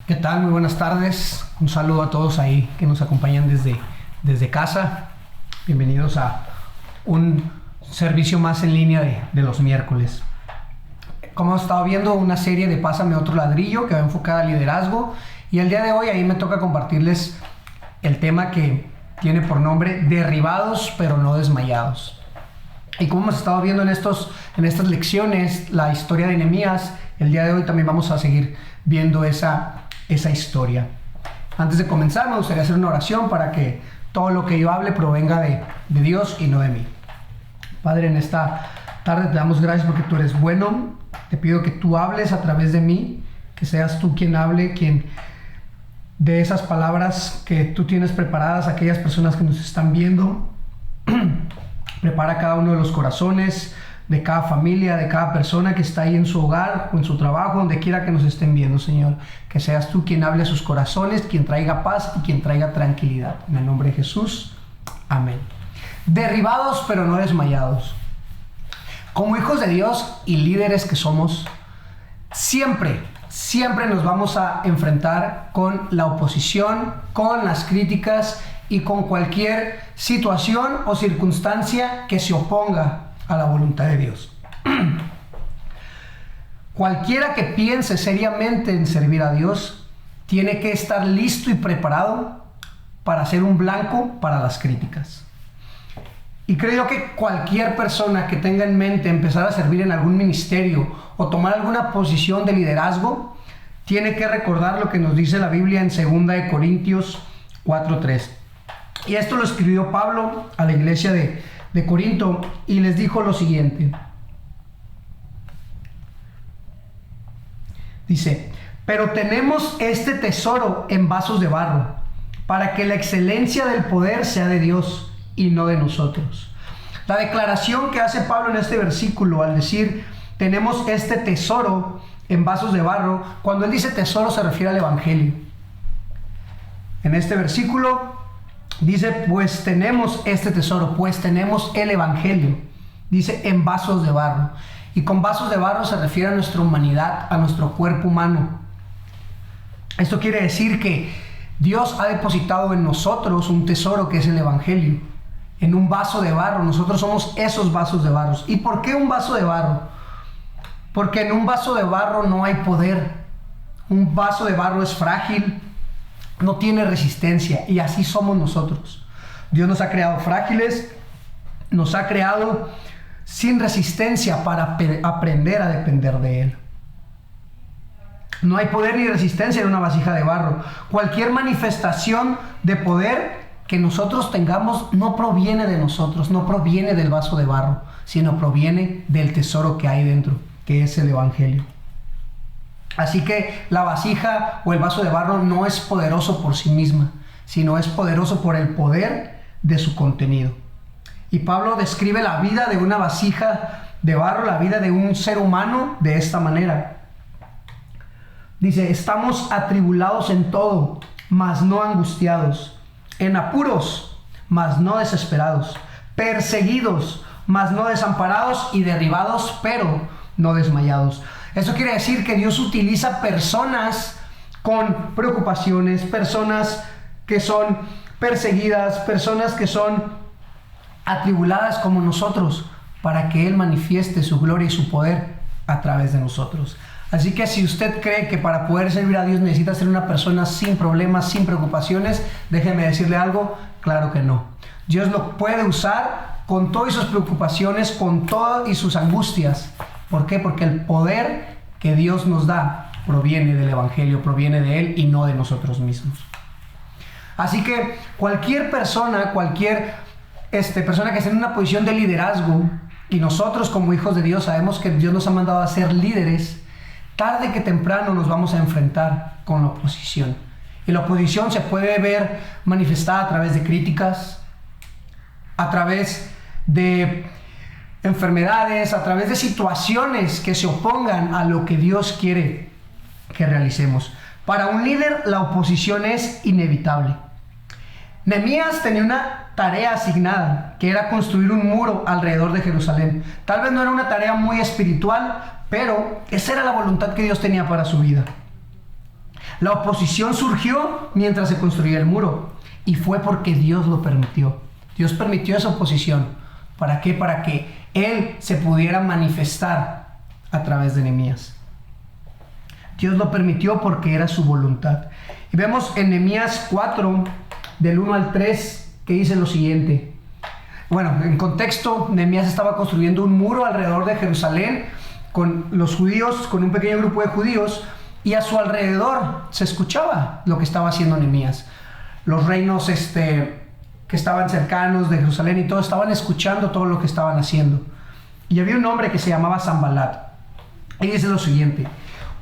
¿Qué tal? Muy buenas tardes. Un saludo a todos ahí que nos acompañan desde casa. Bienvenidos a un servicio más en línea de los miércoles. Como hemos estado viendo, una serie de Pásame otro ladrillo que va enfocada al liderazgo. Y el día de hoy ahí me toca compartirles el tema que tiene por nombre Derribados pero no desmayados. Y como hemos estado viendo en estas lecciones la historia de Nehemías, el día de hoy también vamos a seguir viendo esa historia. Antes de comenzar, me gustaría hacer una oración para que todo lo que yo hable provenga de Dios y no de mí. Padre, en esta tarde te damos gracias porque tú eres bueno. Te pido que tú hables a través de mí, que seas tú quien hable, quien de esas palabras que tú tienes preparadas a aquellas personas que nos están viendo. Prepara cada uno de los corazones de cada familia, de cada persona que está ahí en su hogar o en su trabajo, donde quiera que nos estén viendo, Señor. Que seas tú quien hable a sus corazones, quien traiga paz y quien traiga tranquilidad. En el nombre de Jesús. Amén. Derribados pero no desmayados. Como hijos de Dios y líderes que somos, siempre nos vamos a enfrentar con la oposición, con las críticas y con cualquier situación o circunstancia que se oponga a la voluntad de Dios. Cualquiera que piense seriamente en servir a Dios tiene que estar listo y preparado para ser un blanco para las críticas. Y creo que cualquier persona que tenga en mente empezar a servir en algún ministerio o tomar alguna posición de liderazgo tiene que recordar lo que nos dice la Biblia en 2 Corintios 4:3. Y esto lo escribió Pablo a la iglesia de Corinto y les dijo lo siguiente. Dice: pero tenemos este tesoro en vasos de barro, para que la excelencia del poder sea de Dios y no de nosotros. La declaración que hace Pablo en este versículo al decir tenemos este tesoro en vasos de barro, cuando él dice tesoro se refiere al evangelio. En este versículo dice, pues tenemos este tesoro, pues tenemos el evangelio. Dice en vasos de barro. Y con vasos de barro se refiere a nuestra humanidad, a nuestro cuerpo humano. Esto quiere decir que Dios ha depositado en nosotros un tesoro que es el evangelio. En un vaso de barro, nosotros somos esos vasos de barro. ¿Y por qué un vaso de barro? Porque en un vaso de barro no hay poder. Un vaso de barro es frágil, no tiene resistencia, y así somos nosotros. Dios nos ha creado frágiles, nos ha creado sin resistencia para aprender a depender de Él. No hay poder ni resistencia en una vasija de barro. Cualquier manifestación de poder que nosotros tengamos no proviene de nosotros, no proviene del vaso de barro, sino proviene del tesoro que hay dentro, que es el evangelio. Así que la vasija o el vaso de barro no es poderoso por sí misma, sino es poderoso por el poder de su contenido. Y Pablo describe la vida de una vasija de barro, la vida de un ser humano de esta manera. Dice, estamos atribulados en todo, mas no angustiados, en apuros, mas no desesperados, perseguidos, mas no desamparados, y derribados, pero no desmayados. Eso quiere decir que Dios utiliza personas con preocupaciones, personas que son perseguidas, personas que son atribuladas como nosotros, para que Él manifieste su gloria y su poder a través de nosotros. Así que si usted cree que para poder servir a Dios necesita ser una persona sin problemas, sin preocupaciones, déjeme decirle algo, claro que no. Dios lo puede usar con todas sus preocupaciones, con todas y sus angustias. ¿Por qué? Porque el poder que Dios nos da proviene del evangelio, proviene de Él y no de nosotros mismos. Así que cualquier persona, persona que esté en una posición de liderazgo, y nosotros como hijos de Dios sabemos que Dios nos ha mandado a ser líderes, tarde que temprano nos vamos a enfrentar con la oposición. Y la oposición se puede ver manifestada a través de críticas, a través de enfermedades, a través de situaciones que se opongan a lo que Dios quiere que realicemos. Para un líder la oposición es inevitable. Nehemías tenía una tarea asignada, que era construir un muro alrededor de Jerusalén. Tal vez no era una tarea muy espiritual, pero esa era la voluntad que Dios tenía para su vida. La oposición surgió mientras se construía el muro y fue porque Dios lo permitió. Dios permitió esa oposición. ¿Para qué? Para que Él se pudiera manifestar a través de Nehemías. Dios lo permitió porque era su voluntad. Y vemos en Nehemías 4, del 1 al 3, que dice lo siguiente. Bueno, en contexto, Nehemías estaba construyendo un muro alrededor de Jerusalén con los judíos, con un pequeño grupo de judíos, y a su alrededor se escuchaba lo que estaba haciendo Nehemías. Los reinos que estaban cercanos de Jerusalén y todos estaban escuchando todo lo que estaban haciendo. Y había un hombre que se llamaba Sanbalat. Y dice lo siguiente: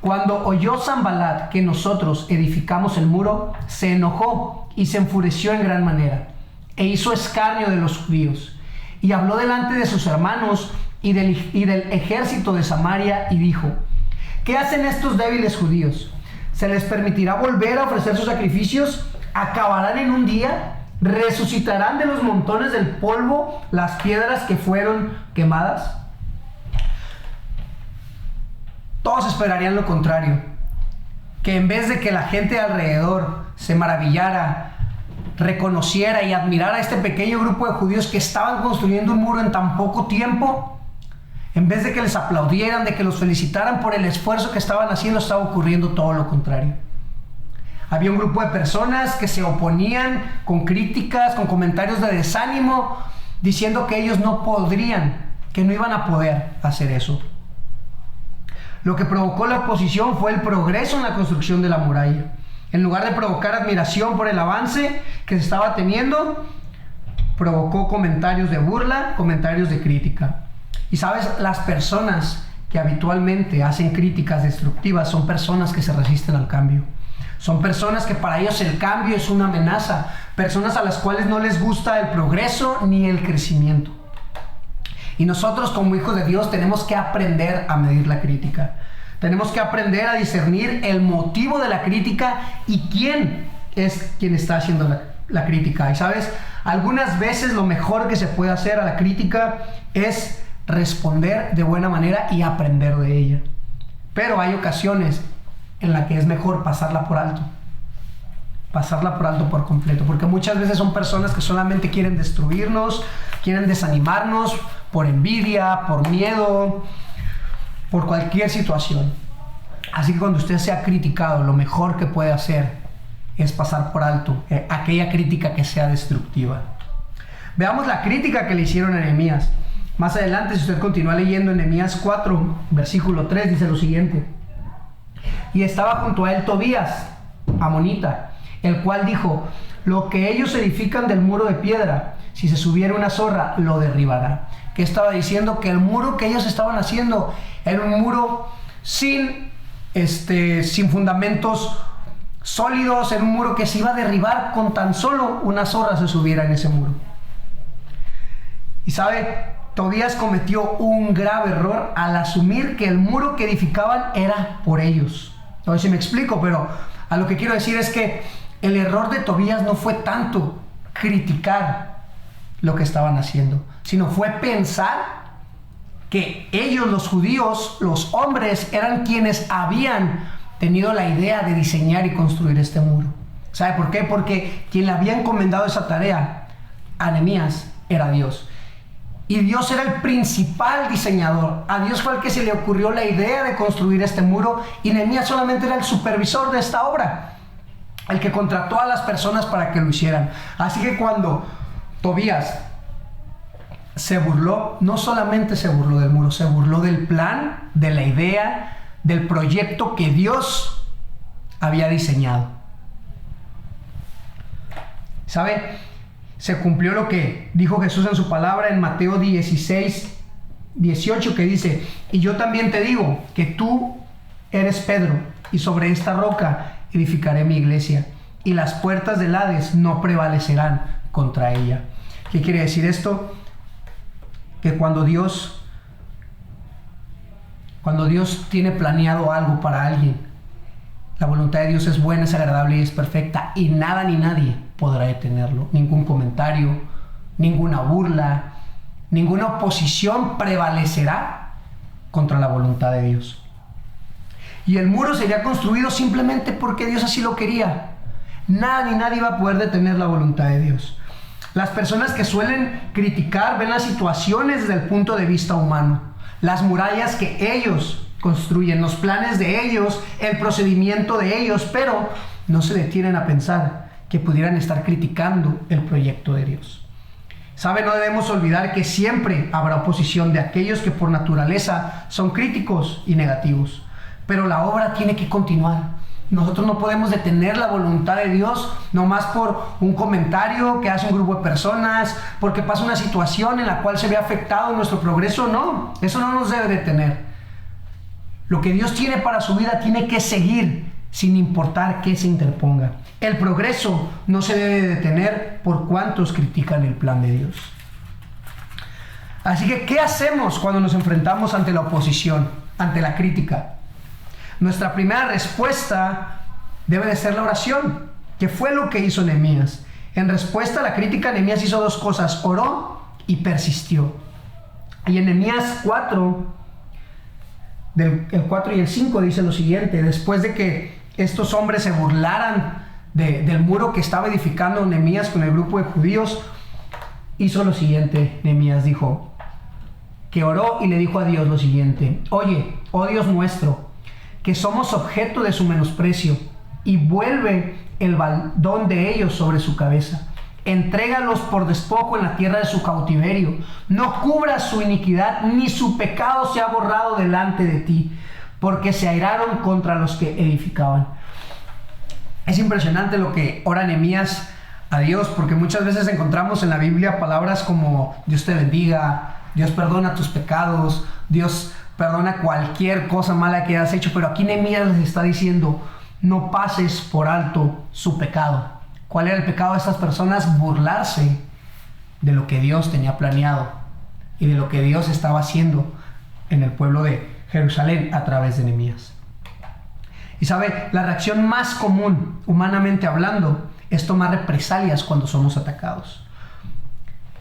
cuando oyó Sanbalat que nosotros edificamos el muro, se enojó y se enfureció en gran manera, e hizo escarnio de los judíos, y habló delante de sus hermanos y del ejército de Samaria, y dijo: ¿qué hacen estos débiles judíos? ¿Se les permitirá volver a ofrecer sus sacrificios? ¿Acabarán en un día? ¿Resucitarán de los montones del polvo las piedras que fueron quemadas? Todos esperarían lo contrario, que en vez de que la gente alrededor se maravillara, reconociera y admirara a este pequeño grupo de judíos que estaban construyendo un muro en tan poco tiempo, en vez de que les aplaudieran, de que los felicitaran por el esfuerzo que estaban haciendo, estaba ocurriendo todo lo contrario. Había un grupo de personas que se oponían con críticas, con comentarios de desánimo, diciendo que ellos no podrían, que no iban a poder hacer eso. Lo que provocó la oposición fue el progreso en la construcción de la muralla. En lugar de provocar admiración por el avance que se estaba teniendo, provocó comentarios de burla, comentarios de crítica. Y sabes, las personas que habitualmente hacen críticas destructivas son personas que se resisten al cambio. Son personas que para ellos el cambio es una amenaza. Personas a las cuales no les gusta el progreso ni el crecimiento. Y nosotros como hijos de Dios tenemos que aprender a medir la crítica. Tenemos que aprender a discernir el motivo de la crítica y quién es quien está haciendo la crítica. Y sabes, algunas veces lo mejor que se puede hacer a la crítica es responder de buena manera y aprender de ella. Pero hay ocasiones en las que es mejor pasarla por alto. Pasarla por alto por completo. Porque muchas veces son personas que solamente quieren destruirnos, quieren desanimarnos por envidia, por miedo, por cualquier situación. Así que cuando usted sea criticado, lo mejor que puede hacer es pasar por alto aquella crítica que sea destructiva. Veamos la crítica que le hicieron a Nehemías. Más adelante, si usted continúa leyendo en Nehemías 4, versículo 3, dice lo siguiente: y estaba junto a él Tobías, amonita, el cual dijo: lo que ellos edifican del muro de piedra, si se subiera una zorra, lo derribará. Que estaba diciendo que el muro que ellos estaban haciendo era un muro sin fundamentos sólidos, era un muro que se iba a derribar con tan solo una zorra se subiera en ese muro. Y sabe, Tobías cometió un grave error al asumir que el muro que edificaban era por ellos. No sé si me explico, pero a lo que quiero decir es que el error de Tobías no fue tanto criticar lo que estaban haciendo, sino fue pensar que ellos, los judíos, los hombres, eran quienes habían tenido la idea de diseñar y construir este muro. ¿Sabe por qué? Porque quien le había encomendado esa tarea a Nehemías era Dios. Y Dios era el principal diseñador. A Dios fue el que se le ocurrió la idea de construir este muro, y Nehemías solamente era el supervisor de esta obra, el que contrató a las personas para que lo hicieran. Así que cuando Tobías se burló, no solamente se burló del muro, se burló del plan, de la idea, del proyecto que Dios había diseñado. ¿Sabe? Se cumplió lo que dijo Jesús en su palabra en Mateo 16, 18, que dice: y yo también te digo que tú eres Pedro, y sobre esta roca edificaré mi iglesia, y las puertas del Hades no prevalecerán contra ella. ¿Qué quiere decir esto? Que cuando Dios tiene planeado algo para alguien, la voluntad de Dios es buena, es agradable y es perfecta, y nada ni nadie podrá detenerlo. Ningún comentario, ninguna burla, ninguna oposición prevalecerá contra la voluntad de Dios. y el muro sería construido simplemente porque Dios así lo quería. Nada ni nadie va a poder detener la voluntad de Dios. Las personas que suelen criticar ven las situaciones desde el punto de vista humano. Las murallas que ellos construyen, los planes de ellos, el procedimiento de ellos, pero no se detienen a pensar que pudieran estar criticando el proyecto de Dios. ¿Sabe? No debemos olvidar que siempre habrá oposición de aquellos que por naturaleza son críticos y negativos. Pero la obra tiene que continuar. Nosotros no podemos detener la voluntad de Dios nomás por un comentario que hace un grupo de personas, porque pasa una situación en la cual se ve afectado nuestro progreso. No, eso no nos debe detener. Lo que Dios tiene para su vida tiene que seguir sin importar qué se interponga. El progreso no se debe detener por cuantos critican el plan de Dios. Así que, ¿qué hacemos cuando nos enfrentamos ante la oposición, ante la crítica? Nuestra primera respuesta debe de ser la oración, que fue lo que hizo Nehemías. En respuesta a la crítica, Nehemías hizo dos cosas: oró y persistió. Y en Nehemías 4, el 4 y el 5 dice lo siguiente: después de que estos hombres se burlaran del muro que estaba edificando Nehemías con el grupo de judíos, hizo lo siguiente. Nehemías dijo que oró y le dijo a Dios lo siguiente: oye, oh Dios nuestro, que somos objeto de su menosprecio, y vuelve el baldón de ellos sobre su cabeza. Entrégalos por despojo en la tierra de su cautiverio. No cubras su iniquidad, ni su pecado se ha borrado delante de ti, porque se airaron contra los que edificaban. Es impresionante lo que ora Nehemías a Dios, porque muchas veces encontramos en la Biblia palabras como Dios te bendiga, Dios perdona tus pecados, Dios perdona cualquier cosa mala que hayas hecho, pero aquí Nehemías les está diciendo: no pases por alto su pecado. ¿Cuál era el pecado de estas personas? Burlarse de lo que Dios tenía planeado y de lo que Dios estaba haciendo en el pueblo de Jerusalén a través de Nehemías. Y sabe, la reacción más común, humanamente hablando, es tomar represalias cuando somos atacados.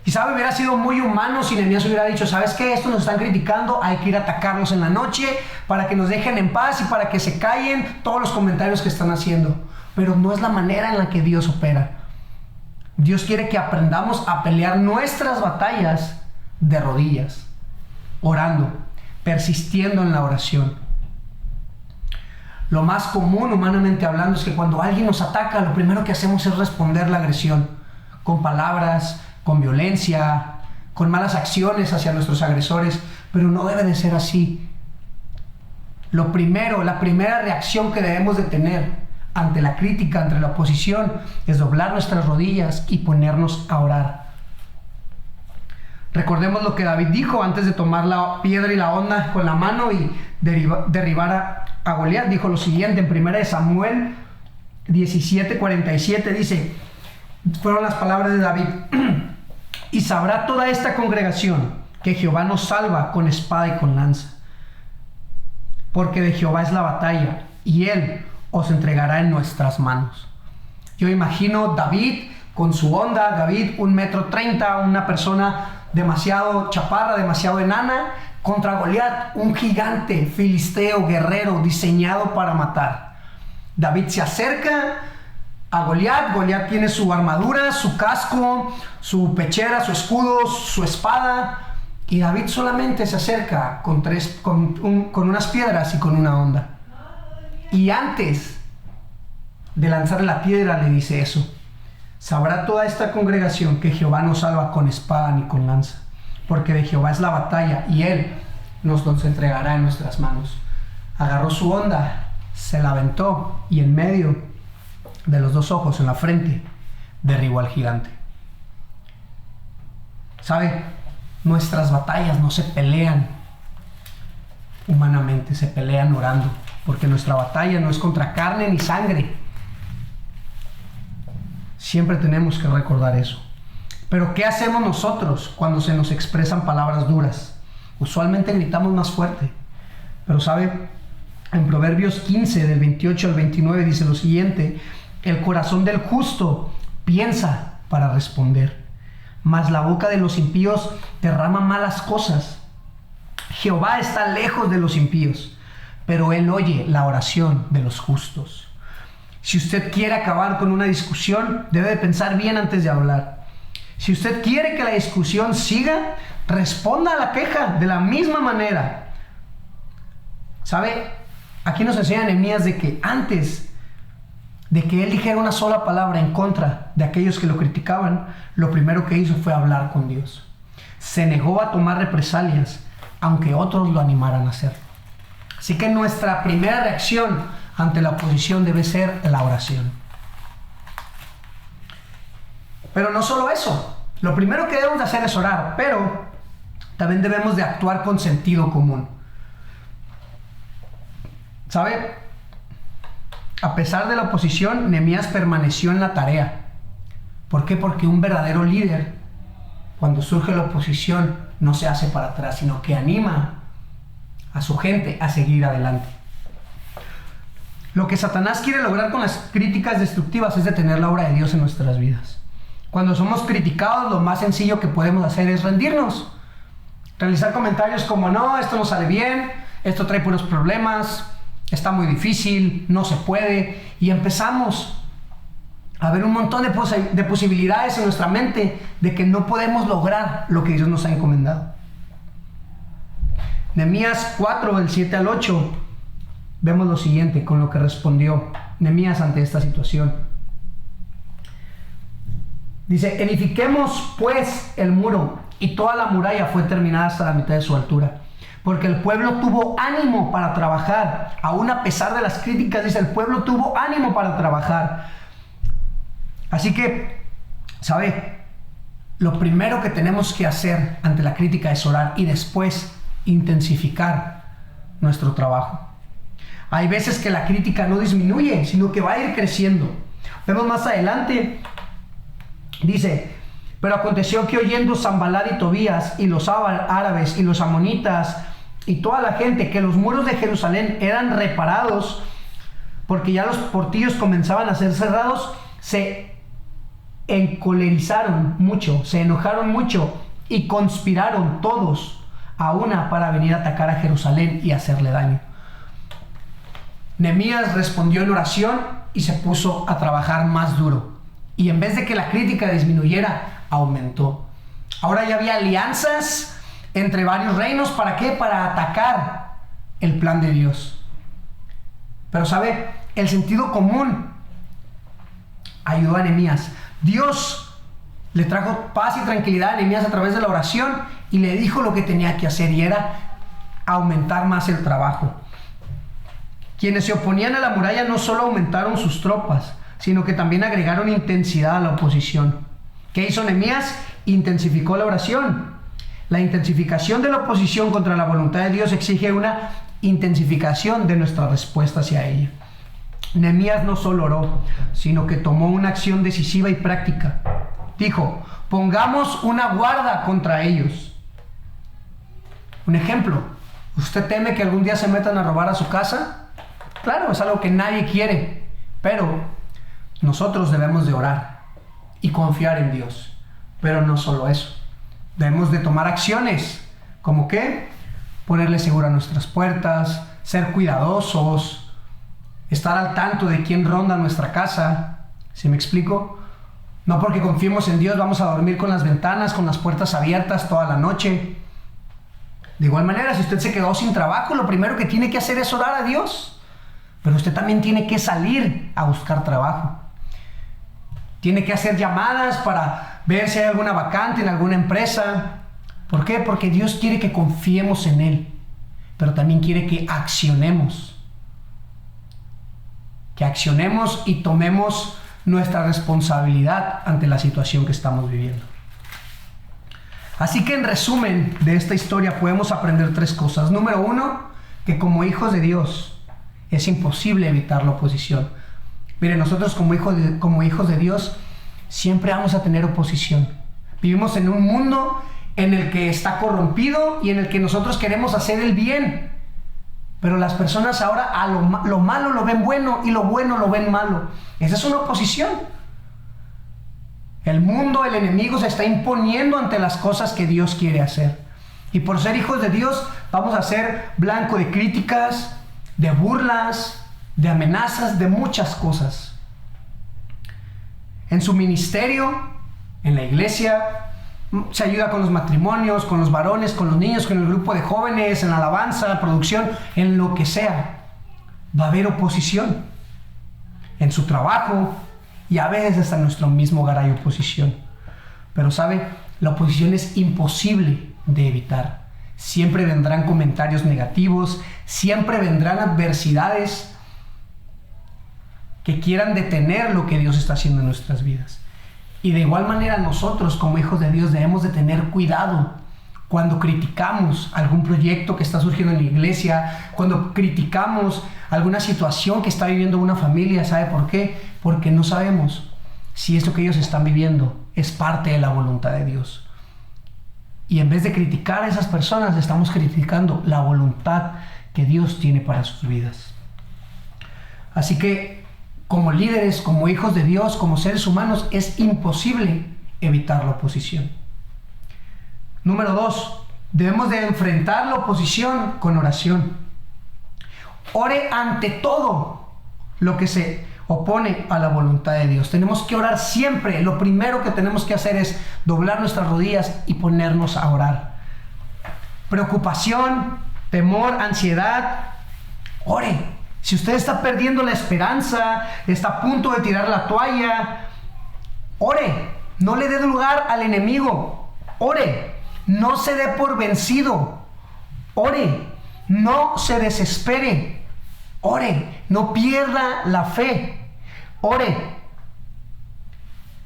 Y sabe, hubiera sido muy humano si Nehemías hubiera dicho: ¿sabes qué? Esto nos están criticando, hay que ir a atacarlos en la noche para que nos dejen en paz y para que se callen todos los comentarios que están haciendo. Pero no es la manera en la que Dios opera. Dios quiere que aprendamos a pelear nuestras batallas de rodillas, orando, persistiendo en la oración. Lo más común, humanamente hablando, es que cuando alguien nos ataca, lo primero que hacemos es responder la agresión con palabras, con violencia, con malas acciones hacia nuestros agresores, pero no debe de ser así. La primera reacción que debemos de tener ante la crítica, ante la oposición, es doblar nuestras rodillas y ponernos a orar. Recordemos lo que David dijo antes de tomar la piedra y la onda con la mano y derribar a Goliat. Dijo lo siguiente en 1 Samuel 17:47, dice, fueron las palabras de David: y sabrá toda esta congregación que Jehová nos salva con espada y con lanza, porque de Jehová es la batalla, y él os entregará en nuestras manos. Yo imagino David con su onda, David 1,30 m, una persona demasiado chaparra, demasiado enana, contra Goliat, un gigante filisteo, guerrero, diseñado para matar. David se acerca a Goliat. Goliat tiene su armadura, su casco, su pechera, su escudo, su espada, y David solamente se acerca con unas piedras y con una onda. Y antes de lanzar la piedra le dice eso: sabrá toda esta congregación que Jehová no salva con espada ni con lanza, porque de Jehová es la batalla, y él nos los entregará en nuestras manos. Agarró su onda, se la aventó, y en medio de los dos ojos, en la frente, derribó al gigante. ¿Sabe? Nuestras batallas no se pelean humanamente, se pelean orando, porque nuestra batalla no es contra carne ni sangre. Siempre tenemos que recordar eso. Pero ¿qué hacemos nosotros cuando se nos expresan palabras duras? Usualmente gritamos más fuerte. Pero ¿sabe? En Proverbios 15, del 28 al 29, dice lo siguiente: el corazón del justo piensa para responder, mas la boca de los impíos derrama malas cosas. Jehová está lejos de los impíos, pero Él oye la oración de los justos. Si usted quiere acabar con una discusión, debe de pensar bien antes de hablar. Si usted quiere que la discusión siga, responda a la queja de la misma manera. ¿Sabe? Aquí nos enseña Nehemías de que antes de que él dijera una sola palabra en contra de aquellos que lo criticaban, lo primero que hizo fue hablar con Dios. Se negó a tomar represalias, aunque otros lo animaran a hacerlo. Así que nuestra primera reacción ante la oposición debe ser la oración. Pero no solo eso. Lo primero que debemos de hacer es orar, pero también debemos de actuar con sentido común. ¿Sabe? A pesar de la oposición, Nehemías permaneció en la tarea. ¿Por qué? Porque un verdadero líder, cuando surge la oposición, no se hace para atrás, sino que anima a su gente a seguir adelante. Lo que Satanás quiere lograr con las críticas destructivas es detener la obra de Dios en nuestras vidas. Cuando somos criticados, lo más sencillo que podemos hacer es rendirnos. Realizar comentarios como, no, esto no sale bien, esto trae puros problemas, está muy difícil, no se puede. Y empezamos a ver un montón de posibilidades en nuestra mente de que no podemos lograr lo que Dios nos ha encomendado. Nehemías 4, del 7 al 8, vemos lo siguiente con lo que respondió Nehemías ante esta situación. Dice, edifiquemos pues el muro, y toda la muralla fue terminada hasta la mitad de su altura, porque el pueblo tuvo ánimo para trabajar, aún a pesar de las críticas. Dice, el pueblo tuvo ánimo para trabajar. Así que, ¿sabe? Lo primero que tenemos que hacer ante la crítica es orar y después intensificar nuestro trabajo. Hay veces que la crítica no disminuye, sino que va a ir creciendo. Vemos más adelante, dice, pero aconteció que oyendo Sanballat y Tobías y los árabes y los amonitas y toda la gente que los muros de Jerusalén eran reparados, porque ya los portillos comenzaban a ser cerrados, se encolerizaron mucho, se enojaron mucho y conspiraron todos a una para venir a atacar a Jerusalén y hacerle daño. Nehemías respondió en oración y se puso a trabajar más duro. Y en vez de que la crítica disminuyera, aumentó. Ahora ya había alianzas entre varios reinos. ¿Para qué? Para atacar el plan de Dios. Pero ¿sabe? El sentido común ayudó a Nehemías. Dios le trajo paz y tranquilidad a Nehemías a través de la oración y le dijo lo que tenía que hacer, y era aumentar más el trabajo. Quienes se oponían a la muralla no solo aumentaron sus tropas, sino que también agregaron intensidad a la oposición. ¿Qué hizo Nehemías? Intensificó la oración. La intensificación de la oposición contra la voluntad de Dios exige una intensificación de nuestra respuesta hacia ella. Nehemías no solo oró, sino que tomó una acción decisiva y práctica. Dijo, pongamos una guarda contra ellos. Un ejemplo, ¿usted teme que algún día se metan a robar a su casa? Claro, es algo que nadie quiere, pero nosotros debemos de orar y confiar en Dios. Pero no solo eso, debemos de tomar acciones, como que ponerle seguro a nuestras puertas, ser cuidadosos, estar al tanto de quién ronda nuestra casa. ¿Sí me explico? No porque confiemos en Dios vamos a dormir con las ventanas, con las puertas abiertas toda la noche. De igual manera, si usted se quedó sin trabajo, lo primero que tiene que hacer es orar a Dios. Pero usted también tiene que salir a buscar trabajo. Tiene que hacer llamadas para ver si hay alguna vacante en alguna empresa. ¿Por qué? Porque Dios quiere que confiemos en Él, pero también quiere que accionemos. Que accionemos y tomemos nuestra responsabilidad ante la situación que estamos viviendo. Así que en resumen de esta historia podemos aprender 3 cosas. Número 1, que como hijos de Dios es imposible evitar la oposición. Miren, nosotros como hijos de Dios siempre vamos a tener oposición. Vivimos en un mundo en el que está corrompido y en el que nosotros queremos hacer el bien. Pero las personas ahora a lo malo lo ven bueno y lo bueno lo ven malo. Esa es una oposición. El mundo, el enemigo se está imponiendo ante las cosas que Dios quiere hacer. Y por ser hijos de Dios vamos a ser blanco de críticas, de burlas, de amenazas, de muchas cosas. En su ministerio, en la iglesia, se ayuda con los matrimonios, con los varones, con los niños, con el grupo de jóvenes, en la alabanza, producción, en lo que sea. Va a haber oposición. En su trabajo y a veces hasta en nuestro mismo hogar hay oposición. Pero ¿sabe? La oposición es imposible de evitar. Siempre vendrán comentarios negativos, siempre vendrán adversidades que quieran detener lo que Dios está haciendo en nuestras vidas. Y de igual manera nosotros como hijos de Dios debemos de tener cuidado cuando criticamos algún proyecto que está surgiendo en la iglesia, cuando criticamos alguna situación que está viviendo una familia. ¿Sabe por qué? Porque no sabemos si esto que ellos están viviendo es parte de la voluntad de Dios. Y en vez de criticar a esas personas, estamos criticando la voluntad que Dios tiene para sus vidas. Así que, como líderes, como hijos de Dios, como seres humanos, es imposible evitar la oposición. Número 2, debemos de enfrentar la oposición con oración. Ore ante todo lo que se opone a la voluntad de Dios. Tenemos que orar siempre. Lo primero que tenemos que hacer es doblar nuestras rodillas y ponernos a orar. Preocupación, temor, ansiedad, ore. Si usted está perdiendo la esperanza, está a punto de tirar la toalla, ore. No le dé lugar al enemigo. Ore. No se dé por vencido. Ore. No se desespere. Ore. No pierda la fe. Ore.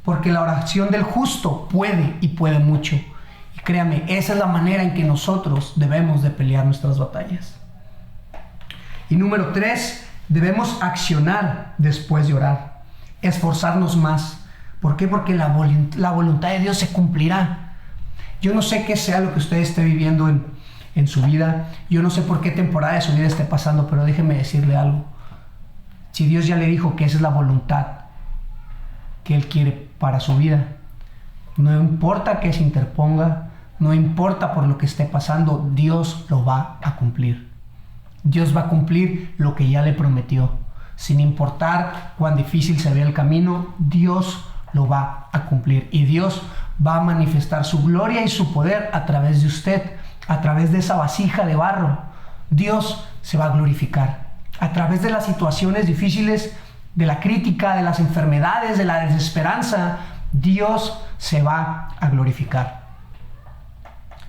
Porque la oración del justo puede y puede mucho. Y créame, esa es la manera en que nosotros debemos de pelear nuestras batallas. Y número 3, debemos accionar después de orar. Esforzarnos más. ¿Por qué? Porque la voluntad de Dios se cumplirá. Yo no sé qué sea lo que usted esté viviendo en su vida. Yo no sé por qué temporada de su vida esté pasando, pero déjeme decirle algo. Si Dios ya le dijo que esa es la voluntad que Él quiere para su vida, no importa que se interponga, no importa por lo que esté pasando, Dios lo va a cumplir. Dios va a cumplir lo que ya le prometió. Sin importar cuán difícil se vea el camino, Dios lo va a cumplir. Y Dios va a manifestar su gloria y su poder a través de usted, a través de esa vasija de barro. Dios se va a glorificar. A través de las situaciones difíciles, de la crítica, de las enfermedades, de la desesperanza, Dios se va a glorificar.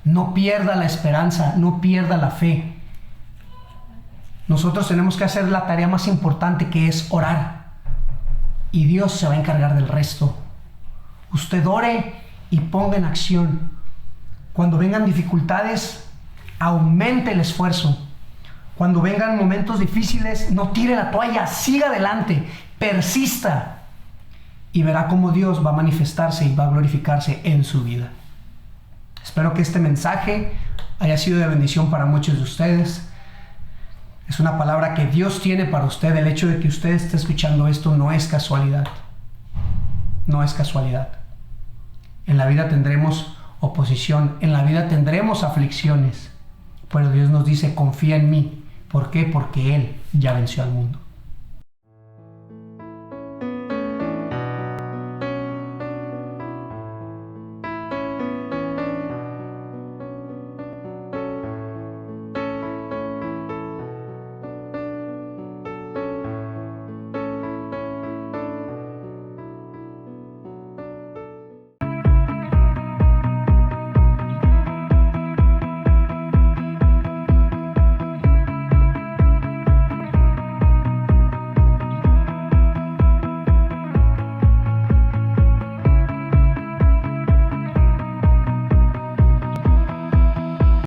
No pierda la esperanza, no pierda la fe. Nosotros tenemos que hacer la tarea más importante, que es orar. Y Dios se va a encargar del resto. Usted ore y ponga en acción. Cuando vengan dificultades, aumente el esfuerzo. Cuando vengan momentos difíciles, no tire la toalla, siga adelante, persista. Y verá cómo Dios va a manifestarse y va a glorificarse en su vida. Espero que este mensaje haya sido de bendición para muchos de ustedes. Es una palabra que Dios tiene para usted. El hecho de que usted esté escuchando esto no es casualidad. No es casualidad. En la vida tendremos oposición, en la vida tendremos aflicciones. Pero Dios nos dice, confía en mí. ¿Por qué? Porque Él ya venció al mundo.